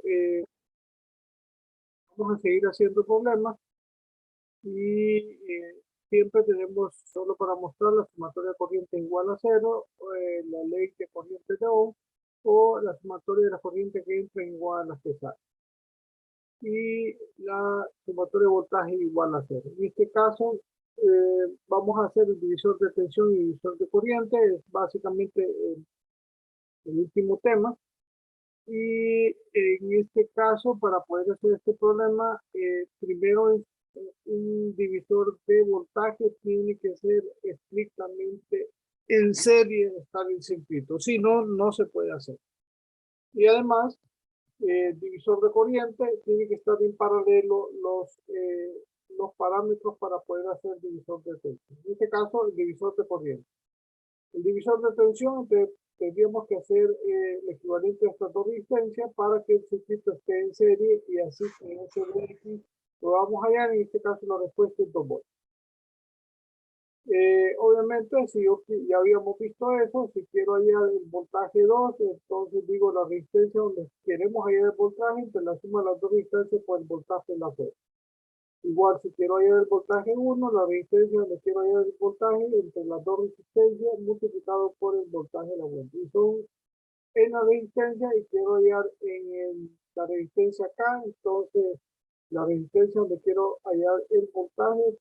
eh, vamos a seguir haciendo problemas y siempre tenemos, solo para mostrar, la sumatoria de corriente igual a cero, la ley de corriente de Ohm, o la sumatoria de la corriente que entra igual a la que sale. Y la sumatoria de voltaje igual a cero. En este caso, vamos a hacer el divisor de tensión y divisor de corriente, es básicamente el último tema. Y en este caso, para poder hacer este problema, primero un divisor de voltaje tiene que ser estrictamente en serie, estar en circuito, si no, no se puede hacer. Y además, divisor de corriente tiene que estar en paralelo los parámetros para poder hacer divisor de tensión. En este caso, el divisor de corriente. El divisor de tensión, tendríamos que hacer el equivalente a estas dos resistencias para que el circuito esté en serie y así en ese X lo vamos a hallar. En este caso la respuesta es 2 voltios. Obviamente, si ya habíamos visto eso, si quiero hallar el voltaje 2, entonces digo la resistencia donde queremos hallar el voltaje, entre la suma de las dos resistencias por el voltaje en la fuerza. Igual, si quiero hallar el voltaje 1, la resistencia donde quiero hallar el voltaje entre las dos resistencias multiplicado por el voltaje de la vuelta. Y son en la resistencia y quiero hallar en la resistencia acá, entonces la resistencia donde quiero hallar el voltaje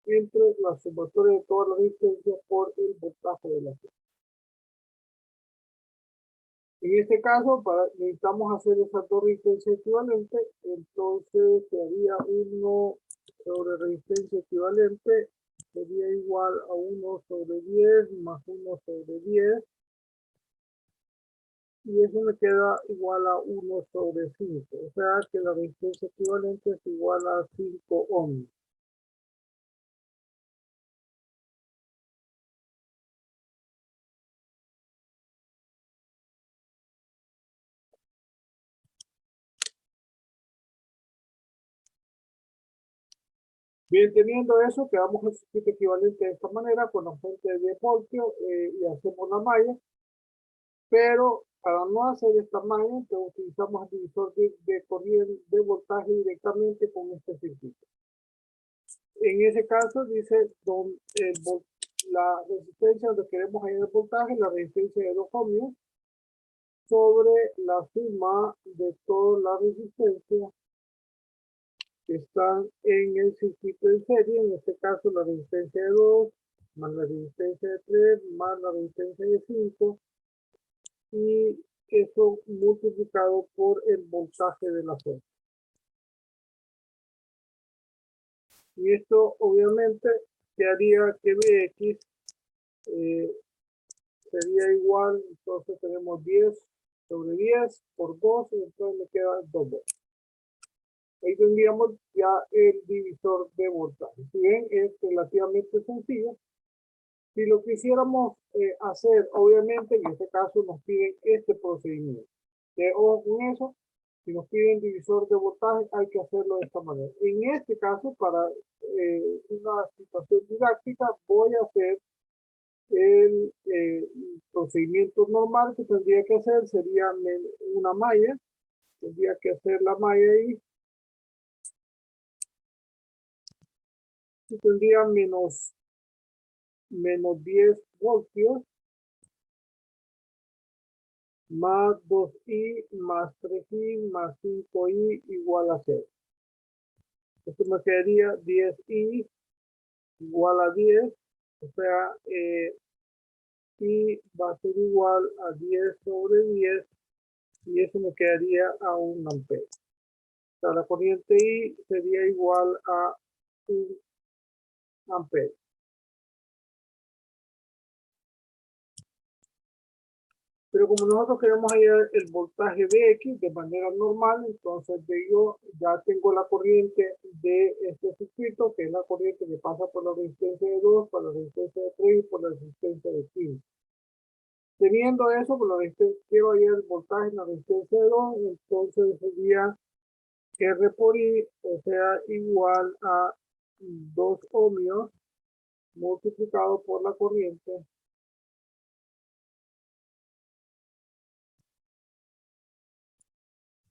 entre la sumatoria de todas las resistencias por el voltaje de la fuerza. En este caso, necesitamos hacer esas dos resistencias equivalentes, entonces sería 1 sobre resistencia equivalente, sería igual a 1 sobre 10 más 1 sobre 10, y eso me queda igual a 1 sobre 5, o sea que la resistencia equivalente es igual a 5 ohms. Bien, teniendo eso, quedamos el circuito equivalente de esta manera con la fuente de 10 voltios y hacemos la malla, pero para no hacer esta malla, entonces utilizamos el divisor de corriente de voltaje directamente con este circuito. En ese caso dice la resistencia donde queremos hallar el voltaje, la resistencia de 2 ohmios, sobre la suma de todas las resistencias que están en el circuito en serie, en este caso la resistencia de 2, más la resistencia de 3, más la resistencia de 5, y eso multiplicado por el voltaje de la fuente. Y esto obviamente que haría que Vx sería igual, entonces tenemos 10 sobre 10 por 2, y entonces me queda 2 voltios. Ahí tendríamos ya el divisor de voltaje. Si ven, es relativamente sencillo. Si lo quisiéramos hacer, obviamente, en este caso nos piden este procedimiento. Ojo con eso, si nos piden divisor de voltaje, hay que hacerlo de esta manera. En este caso, para una situación didáctica, voy a hacer el procedimiento normal que tendría que hacer, sería una malla. Tendría que hacer la malla ahí. Y tendría menos 10 voltios más 2i más 3i más 5i igual a 0. Esto me quedaría 10i igual a 10, o sea, i va a ser igual a 10 sobre 10, y eso me quedaría a 1 ampere. O sea, la corriente i sería igual a 1 ampere. Pero como nosotros queremos hallar el voltaje de X de manera normal, entonces yo ya tengo la corriente de este circuito, que es la corriente que pasa por la resistencia de 2, por la resistencia de 3 y por la resistencia de 5. Teniendo eso, por la resistencia, quiero hallar el voltaje en la resistencia de 2, entonces sería R por I, o sea, igual a 2 ohmios multiplicado por la corriente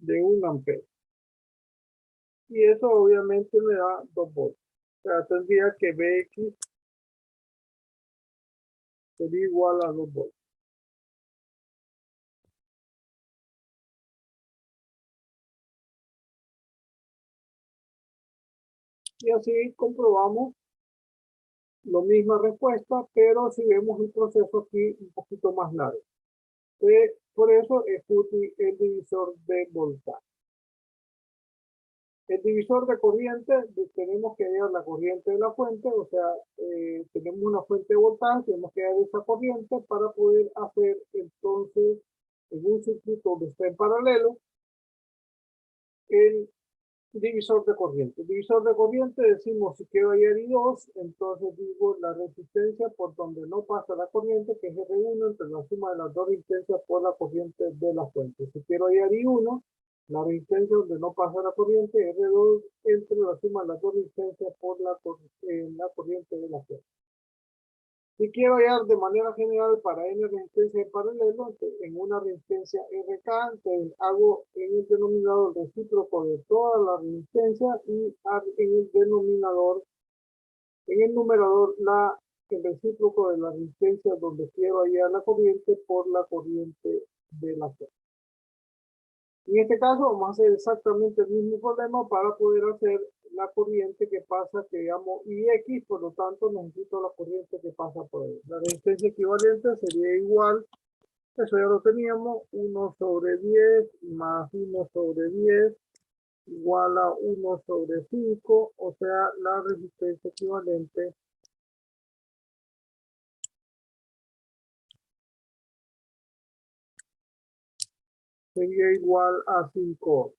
de 1 ampere. Y eso obviamente me da 2 voltios. O sea, tendría que Bx sería igual a 2 voltios. Y así comprobamos la misma respuesta, pero si vemos el proceso aquí un poquito más largo. Por eso es útil el divisor de voltaje. El divisor de corriente, tenemos que hallar la corriente de la fuente, o sea, tenemos una fuente de voltaje, tenemos que hallar esa corriente para poder hacer entonces en un circuito donde está en paralelo el divisor de corriente. El divisor de corriente decimos si quiero hallar I2, entonces digo la resistencia por donde no pasa la corriente, que es R1 entre la suma de las dos resistencias por la corriente de la fuente. Si quiero hallar I1, la resistencia donde no pasa la corriente, R2 entre la suma de las dos resistencias por la corriente de la fuente. Si quiero hallar de manera general para n resistencia en paralelo, en una resistencia RK, entonces hago en el denominador recíproco de toda la resistencia y en el denominador, en el numerador, el recíproco de la resistencia donde quiero hallar la corriente por la corriente de la fuente. En este caso vamos a hacer exactamente el mismo problema para poder hacer la corriente que pasa, que llamo IX, por lo tanto necesito la corriente que pasa por ahí. La resistencia equivalente sería igual, eso ya lo teníamos, 1 sobre 10 más 1 sobre 10 igual a 1 sobre 5, o sea, la resistencia equivalente sería igual a 5.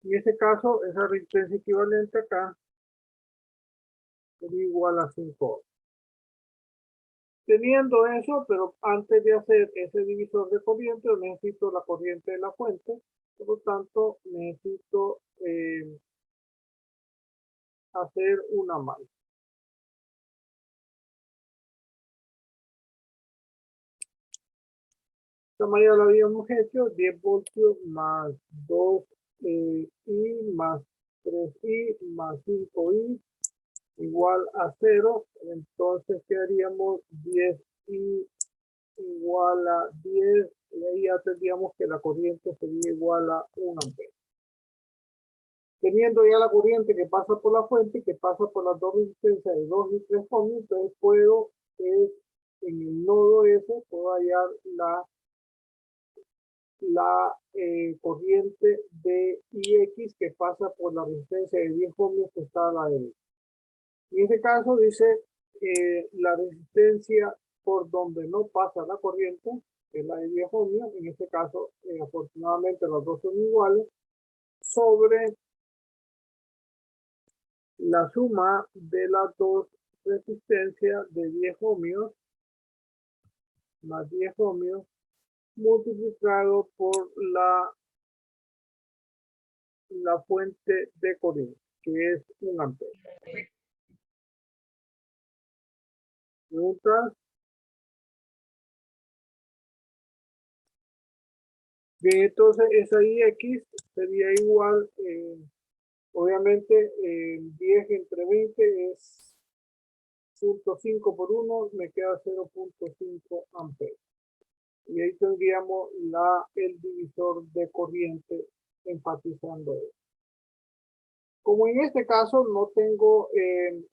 En este caso, esa resistencia equivalente acá sería igual a 5. Teniendo eso, pero antes de hacer ese divisor de corriente, necesito la corriente de la fuente. Por lo tanto, necesito hacer una más. Esta manera la habíamos hecho, 10 voltios más 2i más 3i más 5i igual a 0. Entonces quedaríamos 10i igual a 10, y ahí ya tendríamos que la corriente sería igual a 1 ampere. Teniendo ya la corriente que pasa por la fuente, que pasa por las dos resistencias de 2 y 3 ohms, entonces puedo, en el nodo S, puedo hallar la corriente de IX que pasa por la resistencia de 10 ohms que está a la derecha. En este caso dice la resistencia por donde no pasa la corriente, que es la de 10 ohms, en este caso afortunadamente las dos son iguales, sobre la suma de las dos resistencias de 10 ohmios más 10 ohmios multiplicado por la fuente de corriente, que es 1 ampere. ¿Preguntas? Bien, entonces esa IX sería igual, obviamente 10 entre 20 es 0.5 por 1, me queda 0.5 amperes. Y ahí tendríamos el divisor de corriente enfatizando eso. Como en este caso no tengo, en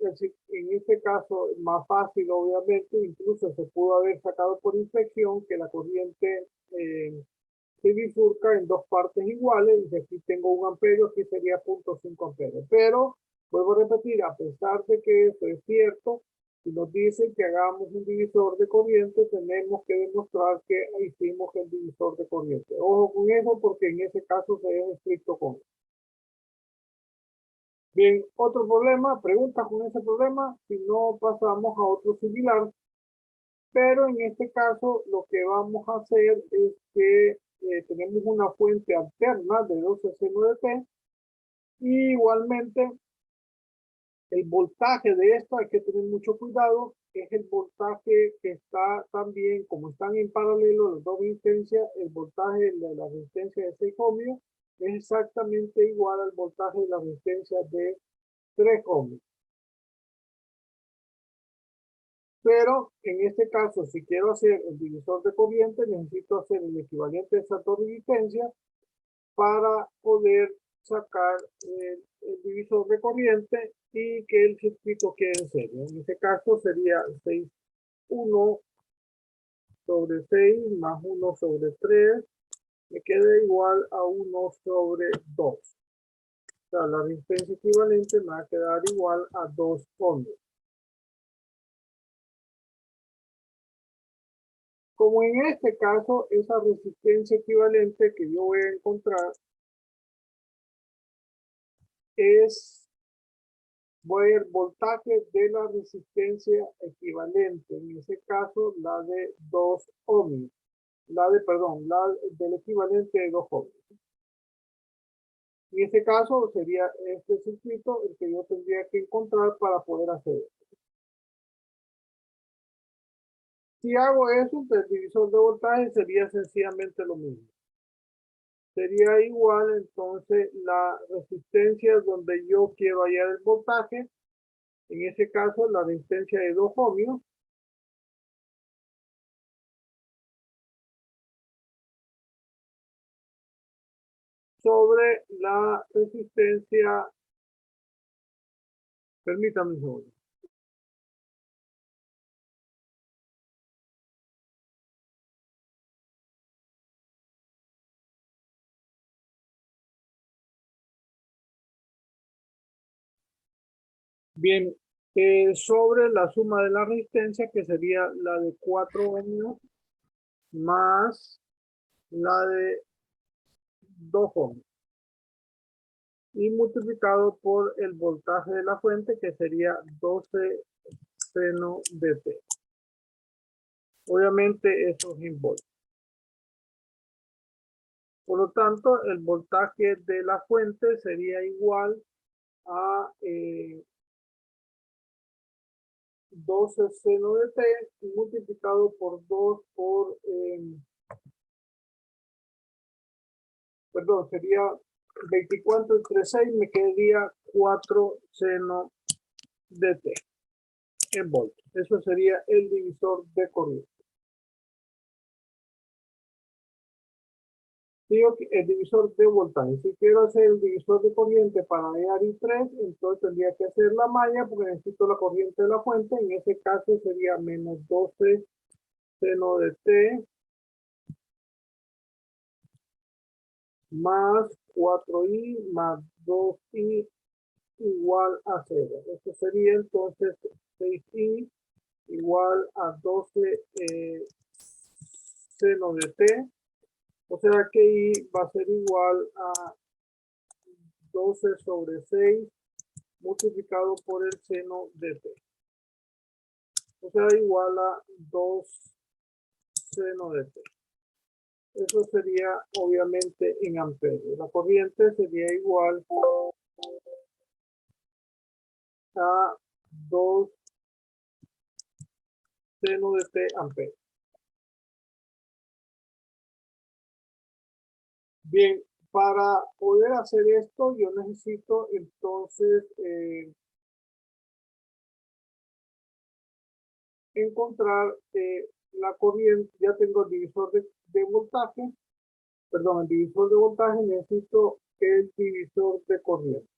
este caso más fácil obviamente, incluso se pudo haber sacado por inspección que la corriente se bifurca en dos partes iguales, y si aquí tengo 1 amperio, aquí sería 0.5 amperio. Pero, vuelvo a repetir, a pesar de que eso es cierto, si nos dicen que hagamos un divisor de corriente, tenemos que demostrar que hicimos el divisor de corriente. Ojo con eso, porque en ese caso se es estricto con eso. Bien, otro problema, preguntas con ese problema, si no pasamos a otro similar, pero en este caso lo que vamos a hacer es que tenemos una fuente alterna de 12 seno de t, y igualmente el voltaje de esto hay que tener mucho cuidado, es el voltaje que está también, como están en paralelo las dos resistencias, el voltaje de la resistencia de 6 ohmios es exactamente igual al voltaje de la resistencia de 3 ohmios. Pero en este caso, si quiero hacer el divisor de corriente, necesito hacer el equivalente de esas dos resistencias para poder sacar el divisor de corriente y que el circuito quede en serie. En este caso sería 1 sobre 6 más 1 sobre 3 me queda igual a 1 sobre 2. O sea, la resistencia equivalente me va a quedar igual a 2 ohmios. Como en este caso, esa resistencia equivalente que yo voy a encontrar es, voy a ver voltaje de la resistencia equivalente, en ese caso la de 2 ohmios, la del equivalente de 2 ohmios. En este caso sería este circuito el que yo tendría que encontrar para poder hacer esto. Si hago eso, el divisor de voltaje sería sencillamente lo mismo. Sería igual entonces la resistencia donde yo quiero hallar el voltaje, en ese caso la resistencia de 2 ohmios, sobre la resistencia, permítame un segundo. Bien, sobre la suma de la resistencia, que sería la de 4 ohmios más la de 2 ohmios. Y multiplicado por el voltaje de la fuente, que sería 12 seno de T. Obviamente eso es en voltios. Por lo tanto, el voltaje de la fuente sería igual a 12 seno de T multiplicado por 2 por, perdón, sería 24 entre 6, me quedaría 4 seno de T en voltios. Eso sería el divisor de corriente. Digo que el divisor de voltaje. Si quiero hacer el divisor de corriente para hallar I3, entonces tendría que hacer la malla porque necesito la corriente de la fuente. En ese caso sería menos 12 seno de T más 4i más 2i igual a 0. Esto sería entonces 6i igual a 12 seno de T. O sea que i va a ser igual a 12 sobre 6 multiplicado por el seno de T. O sea, igual a 2 seno de T. Eso sería obviamente en amperios. La corriente sería igual a 2 seno de T amperios. Bien, para poder hacer esto yo necesito entonces encontrar la corriente. Ya tengo el divisor de voltaje, perdón, el divisor de voltaje, necesito el divisor de corriente.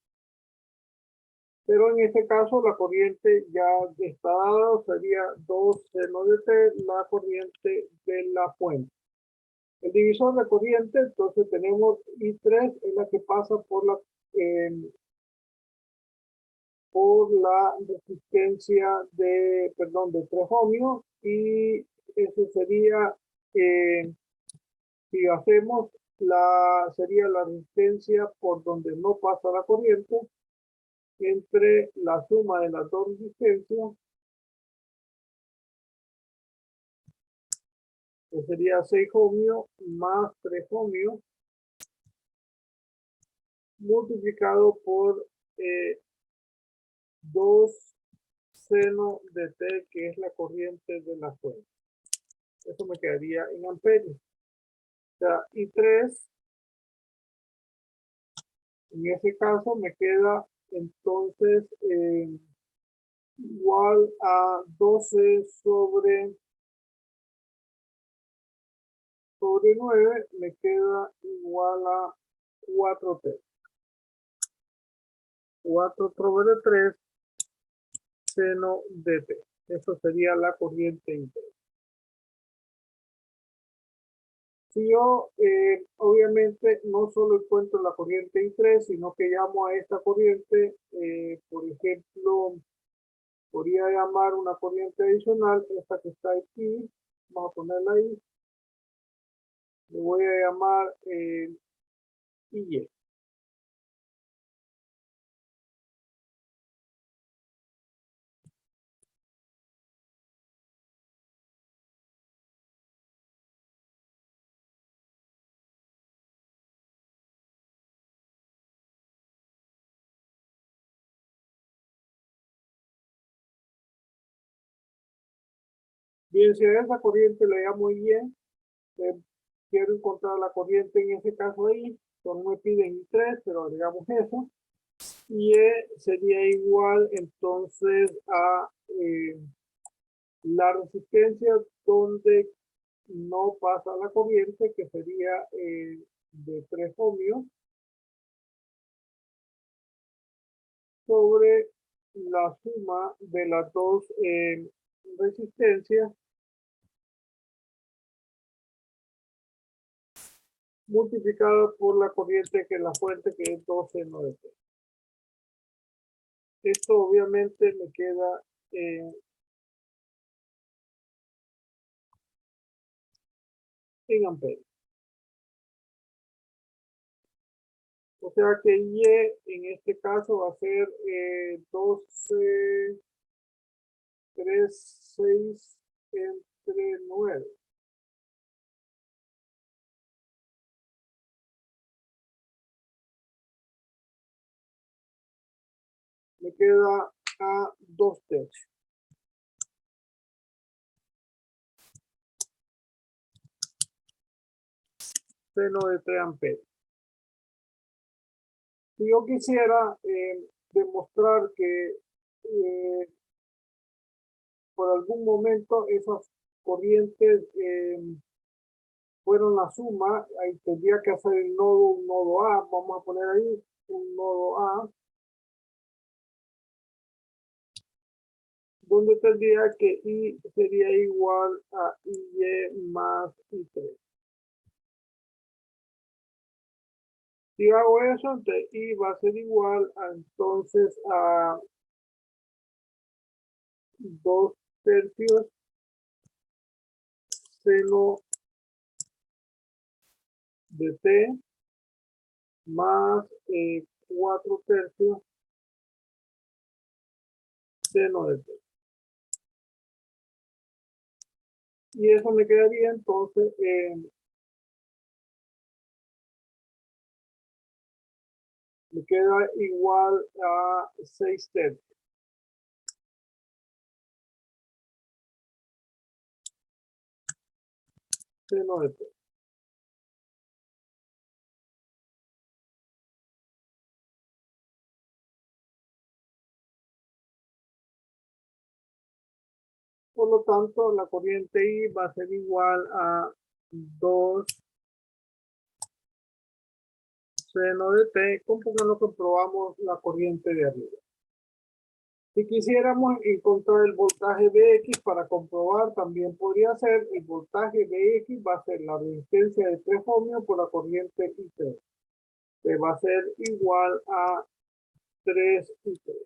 Pero en este caso la corriente ya está dada, sería 2 seno de T, la corriente de la fuente. El divisor de corriente, entonces tenemos I3, es la que pasa por la resistencia de 3 ohmios, y eso sería, si hacemos sería la resistencia por donde no pasa la corriente, entre la suma de las dos resistencias, que sería 6 ohmios más 3 ohmios, multiplicado por 2 seno de T, que es la corriente de la fuente. Eso me quedaría en amperios. O sea, I3, en ese caso me queda entonces igual a 12 sobre 9, me queda igual a 4T. 4 sobre 3 seno de T. Eso sería la corriente I3. Si yo, obviamente, no solo encuentro la corriente I3, sino que llamo a esta corriente, por ejemplo, podría llamar una corriente adicional, esta que está aquí, vamos a ponerla ahí, le voy a llamar IY. Bien, si a esa corriente le llamo Y, quiero encontrar la corriente en ese caso ahí, no me piden I3, pero agregamos eso. Y sería igual entonces a la resistencia donde no pasa la corriente, que sería de 3 ohmios, sobre la suma de las dos resistencias multiplicada por la corriente que es la fuente, que es 12 9. Esto obviamente me queda en amperes. O sea que Y en este caso va a ser 12, 3, 6 entre 9. Me queda a 2 tercios. Seno de 3 amperios. Si yo quisiera demostrar que por algún momento esas corrientes fueron la suma, ahí tendría que hacer el nodo, un nodo A, vamos a poner ahí un nodo A, donde tendría que I sería igual a IY más I3. Si hago eso, entonces I va a ser igual a, entonces a 2 tercios seno de T más 4 tercios seno de T. Y eso me quedaría entonces me queda igual a 6 tercios. Seno de T. Por lo tanto, la corriente I va a ser igual a 2 seno de T, con lo que probamos la corriente de arriba. Si quisiéramos encontrar el voltaje Vx para comprobar, también podría ser el voltaje Vx va a ser la resistencia de 3 ohmios por la corriente I3, que va a ser igual a 3 I3.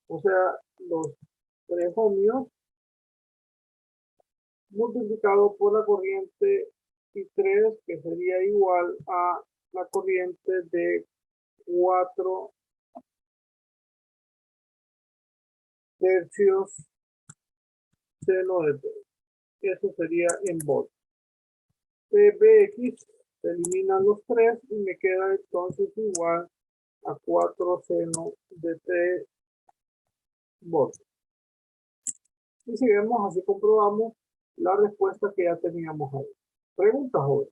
O sea, los 3 ohmios multiplicado por la corriente I3, que sería igual a la corriente de 4 tercios seno de T. Eso sería en volts. Vx se eliminan los 3 y me queda entonces igual a 4 seno de T volts. Y si vemos, así comprobamos la respuesta que ya teníamos ahí. Preguntas, joven.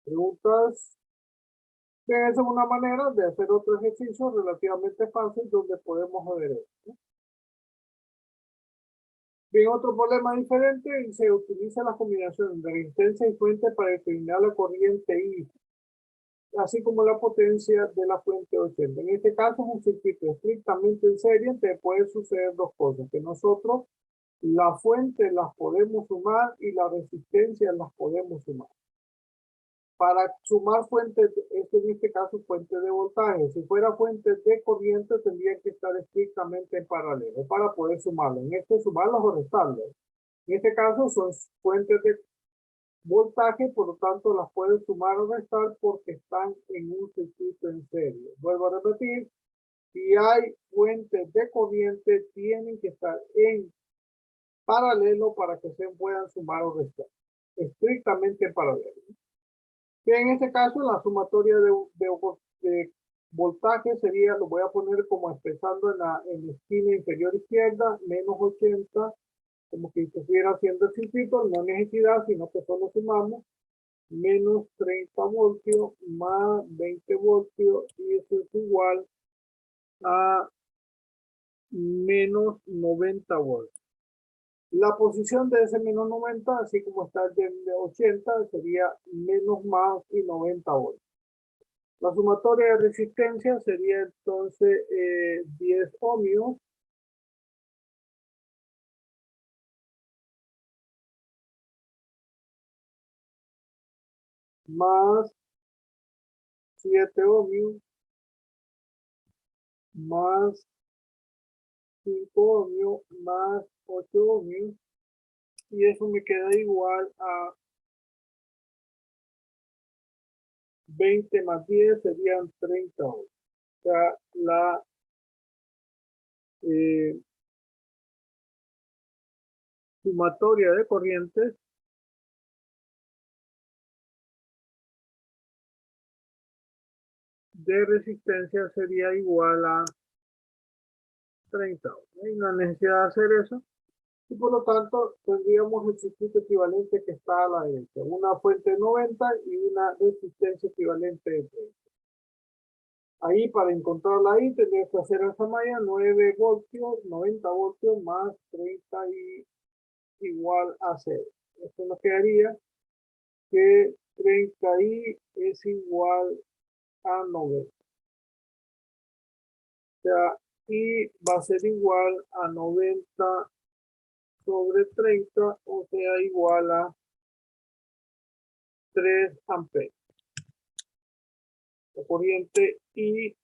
Preguntas. Esa es una manera de hacer otro ejercicio relativamente fácil donde podemos ver esto. Bien, otro problema diferente, y se utiliza la combinación de resistencia y fuente para determinar la corriente I, así como la potencia de la fuente 80. En este caso es un circuito estrictamente en serie, te puede suceder dos cosas, que nosotros la fuente las podemos sumar y la resistencia las podemos sumar. Para sumar fuentes, en este caso fuente de voltaje, si fuera fuente de corriente tendría que estar estrictamente en paralelo para poder sumarlo. En este sumarlos o restarlos. En este caso son fuentes de voltaje, por lo tanto las puedes sumar o restar porque están en un circuito en serie. Vuelvo a repetir, si hay fuentes de corriente tienen que estar en paralelo para que se puedan sumar o restar. Estrictamente en paralelo. Que en este caso la sumatoria de voltaje sería, lo voy a poner como expresando en la esquina inferior izquierda, menos 80, como que estuviera haciendo el circuito, no necesidad, sino que solo sumamos, menos 30 voltios más 20 voltios, y eso es igual a menos 90 voltios. La posición de ese menos 90, así como está el de 80, sería menos más y 90 voltios. La sumatoria de resistencia sería entonces 10 ohmios más 7 ohmios más 5 ohmios más 8 ohmios, y eso me queda igual a 20 más 10 serían 30 ohmios. O sea, la sumatoria de corrientes de resistencia sería igual a 30 ohmios. No hay una necesidad de hacer eso. Y por lo tanto tendríamos el circuito equivalente que está a la derecha, una fuente de 90 y una resistencia equivalente de 30. Ahí para encontrarla ahí tendría que hacer esa malla 9 voltios, 90 voltios más 30 y igual a 0. Esto nos quedaría que 30i es igual a 90. O sea, y va a ser igual a 90 sobre 30, o sea, igual a 3 amperes. La corriente I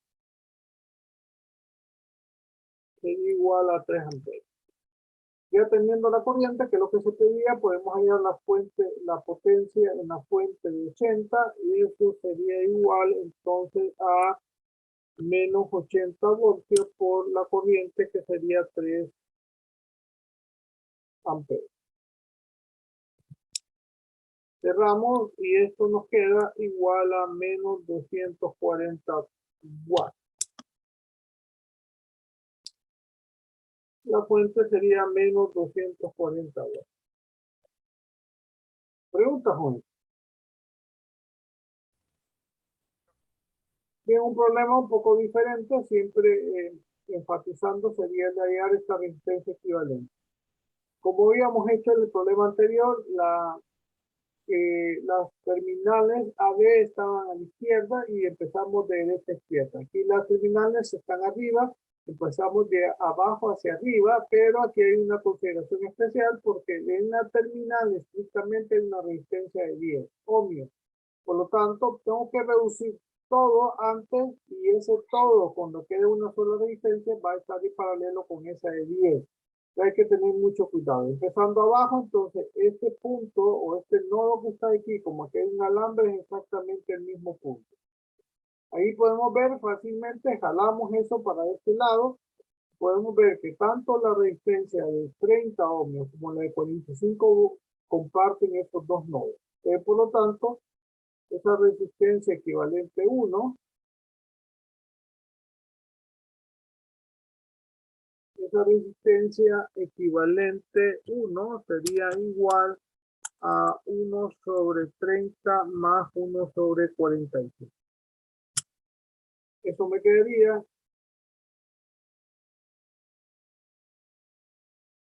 sería igual a 3 amperes. Ya teniendo la corriente, que es lo que se pedía, podemos hallar la fuente, la potencia en la fuente de 80, y eso sería igual entonces a menos 80 voltios por la corriente, que sería 3 amperes. Cerramos y esto nos queda igual a menos 240 watts. La fuente sería menos 240 watts. Pregunta, Juan. Bien, un problema un poco diferente, siempre enfatizando, sería el de hallar esta resistencia equivalente. Como habíamos hecho en el problema anterior, las terminales AB estaban a la izquierda y empezamos de derecha a izquierda. Aquí las terminales están arriba, empezamos de abajo hacia arriba, pero aquí hay una consideración especial porque en la terminal estrictamente hay una resistencia de 10 ohmios. Por lo tanto, tengo que reducir todo antes, y ese todo, cuando quede una sola resistencia, va a estar en paralelo con esa de 10. Hay que tener mucho cuidado. Empezando abajo, entonces, este punto o este nodo que está aquí, como que hay un alambre, es exactamente el mismo punto. Ahí podemos ver fácilmente, jalamos eso para este lado, podemos ver que tanto la resistencia de 30 ohmios como la de 45 comparten estos dos nodos. Por lo tanto, esa resistencia equivalente 1 esa resistencia equivalente 1 sería igual a 1 sobre 30 más 1 sobre 45. Eso me quedaría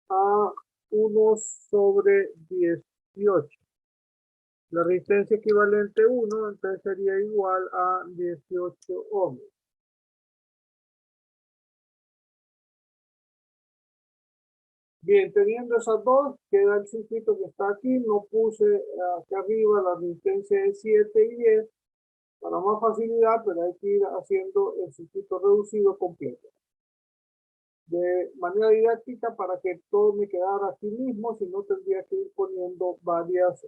a 1 sobre 18. La resistencia equivalente 1, entonces sería igual a 18 ohms. Bien, teniendo esas dos, queda el circuito que está aquí. No puse aquí arriba la resistencia de 7 y 10 para más facilidad, pero hay que ir haciendo el circuito reducido completo. De manera didáctica para que todo me quedara aquí mismo, si no tendría que ir poniendo varias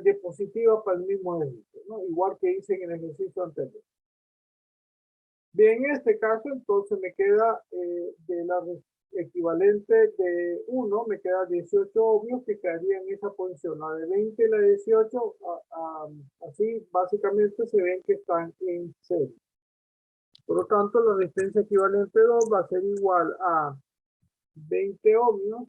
diapositivas para el mismo ejercicio, ¿no? Igual que hice en el ejercicio anterior. Bien, en este caso entonces me queda de la equivalente de 1, me queda 18 ohmios que quedaría en esa posición. La de 20 y la de 18, así básicamente se ven que están en serie. Por lo tanto, la resistencia equivalente 2 va a ser igual a 20 ohmios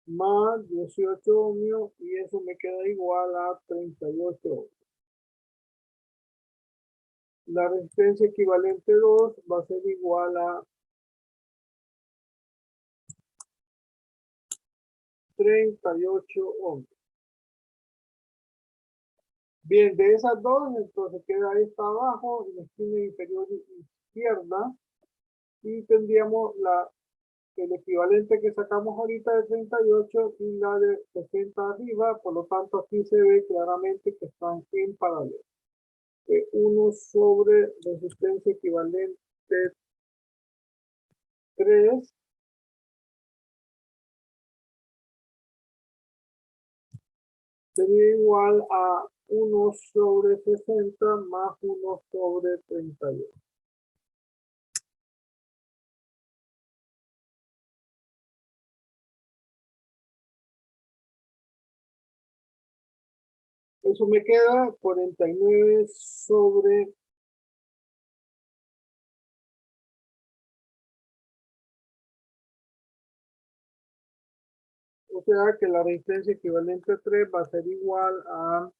más 18 ohmios y eso me queda igual a 38 ohmios. La resistencia equivalente 2 va a ser igual a 38 ohmios. Bien, de esas dos, entonces queda esta abajo, en la esquina inferior izquierda, y tendríamos el equivalente que sacamos ahorita de 38 y la de 60 arriba, por lo tanto aquí se ve claramente que están en paralelo. 1 sobre resistencia equivalente 3 sería igual a 1 sobre 60 más 1 sobre 38. Eso me queda 49 sobre 3. O sea que la resistencia equivalente a 3 va a ser igual a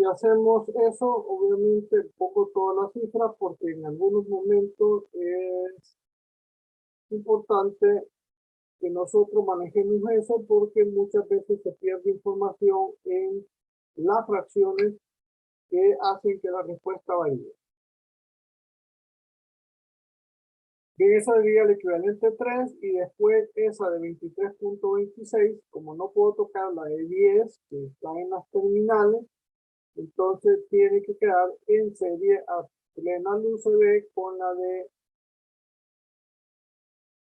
'Si hacemos eso, obviamente pongo todas las cifras porque en algunos momentos es importante que nosotros manejemos eso porque muchas veces se pierde información en las fracciones que hacen que la respuesta varíe. Bien, esa sería el equivalente 3 y después esa de 23.26, como no puedo tocar la de 10 que está en las terminales, entonces tiene que quedar en serie a plena luz se ve con la de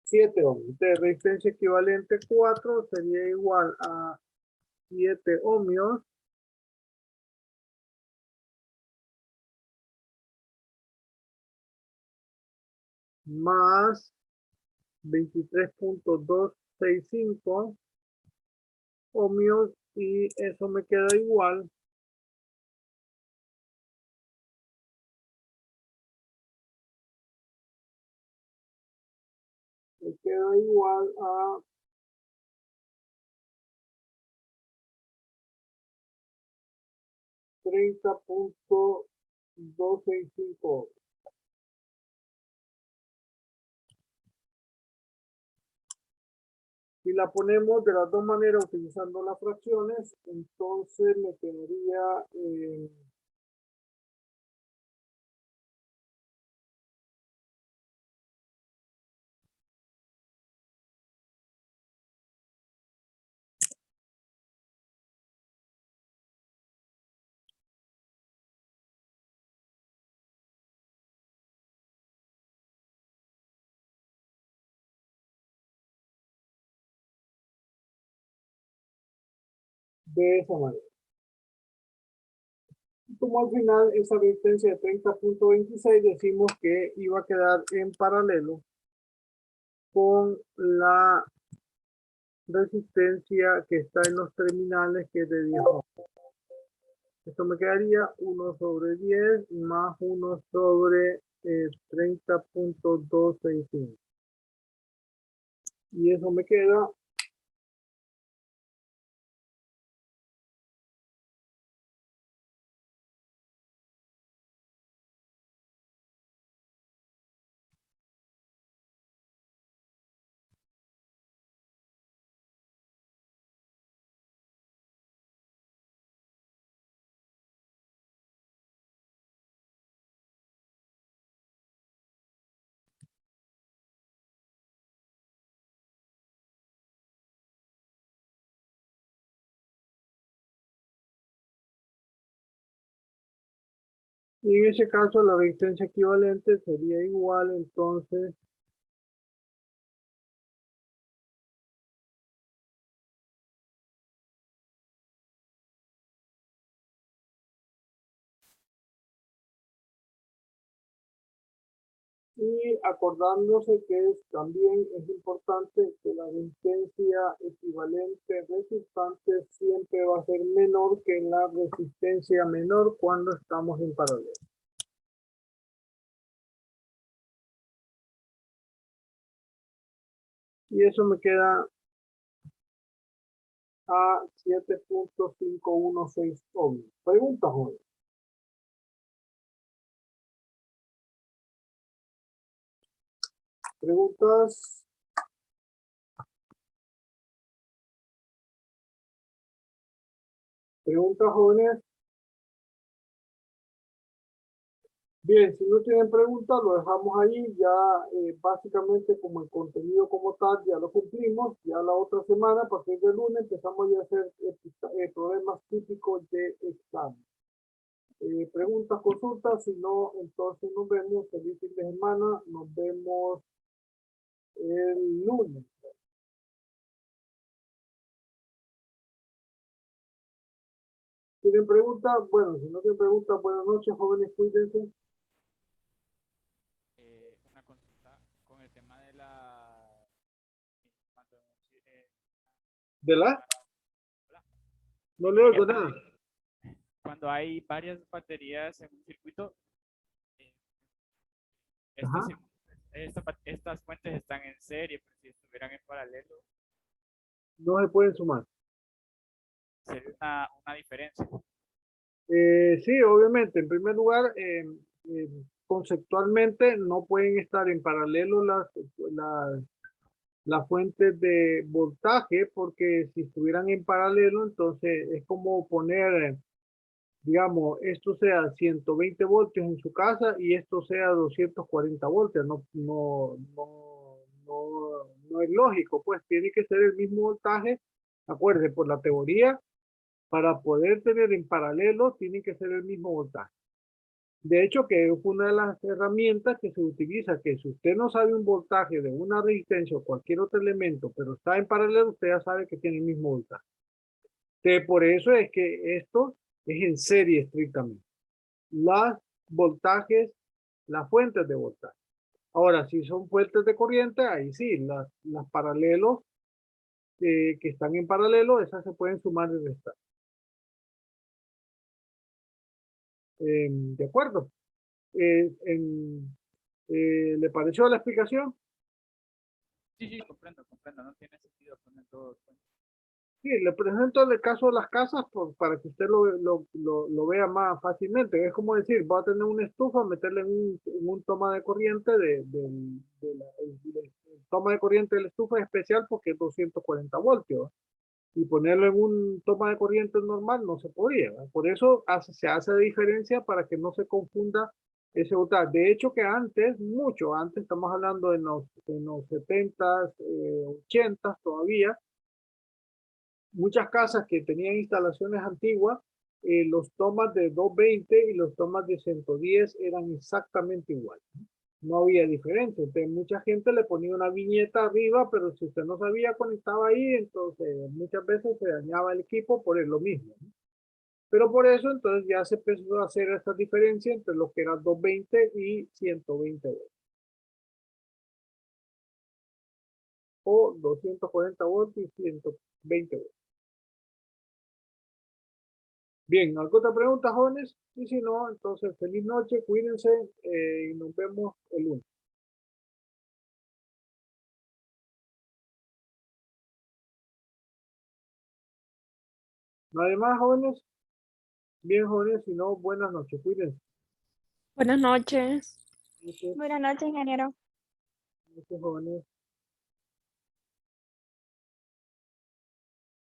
7 ohmios. De resistencia equivalente 4 sería igual a 7 ohmios más 23.265 ohmios y eso me queda igual a 30.265. Si la ponemos de las dos maneras utilizando las fracciones, entonces me quedaría de esa manera. como al final esa resistencia de 30.26 decimos que iba a quedar en paralelo con la resistencia que está en los terminales, que es de 10 ohms. Esto me quedaría 1 sobre 10 más 1 sobre 30.265. Y eso me queda y en ese caso la resistencia equivalente sería igual entonces y acordándose que también es importante que la resistencia equivalente resultante siempre va a ser menor que la resistencia menor cuando estamos en paralelo. Y eso me queda a 7.516 ohms. Pregunta, joven. Preguntas. Preguntas, jóvenes. Bien, si no tienen preguntas, lo dejamos ahí. Ya básicamente como el contenido como tal ya lo cumplimos. Ya la otra semana, a partir del lunes, empezamos ya a hacer problemas típicos de examen. Preguntas, consultas, si no, entonces nos vemos. Feliz fin de semana. Nos vemos el lunes. ¿Tienen preguntas? Bueno, si no tienen preguntas, buenas noches, jóvenes, cuídense. Una consulta con el tema de la... cuando, ¿De la? hola. No le oigo nada. Cuando hay varias baterías en un circuito, eh, Ajá. estas fuentes están en serie, pero si estuvieran en paralelo, No se pueden sumar. sería una diferencia. Sí, obviamente. En primer lugar, conceptualmente no pueden estar en paralelo las fuentes de voltaje, porque si estuvieran en paralelo, entonces es como poner, digamos, esto sea 120 voltios en su casa y esto sea 240 voltios. No es lógico, pues tiene que ser el mismo voltaje. Acuérdense, por la teoría, para poder tener en paralelo, tiene que ser el mismo voltaje. De hecho, que es una de las herramientas que se utiliza, que si usted no sabe un voltaje de una resistencia o cualquier otro elemento, pero está en paralelo, usted ya sabe que tiene el mismo voltaje. Por eso es que esto es en serie estrictamente. Las voltajes, las fuentes de voltaje. Ahora, si son fuentes de corriente, ahí sí, las paralelos que están en paralelo, esas se pueden sumar y restar. ¿De acuerdo? ¿Le pareció la explicación? Sí, sí, comprendo, no tiene sentido poner todo. Sí, le presento el caso de las casas para que usted lo vea más fácilmente. Es como decir, va a tener una estufa, meterle en un toma de corriente el toma de corriente de la estufa es especial porque es 240 voltios. Y ponerlo en un toma de corriente normal no se podía. Por eso se hace diferencia para que no se confunda ese voltaje. De hecho que antes, mucho antes, estamos hablando en los 70s, 80s todavía, muchas casas que tenían instalaciones antiguas, los tomas de 220 y los tomas de 110 eran exactamente iguales. No había diferencia. Entonces, mucha gente le ponía una viñeta arriba, pero si usted no sabía conectaba ahí, entonces muchas veces se dañaba el equipo por lo mismo, ¿no? Pero por eso entonces ya se empezó a hacer esta diferencia entre lo que era 220 y 120 voltios. O 240 voltios y 120 voltios. Bien, ¿alguna otra pregunta, jóvenes? Y si no, entonces feliz noche, cuídense y nos vemos el lunes. Nada más, jóvenes. Bien, jóvenes, si no, buenas noches, cuídense. Buenas noches. Muchas, Buenas noches, ingeniero. muchas jóvenes.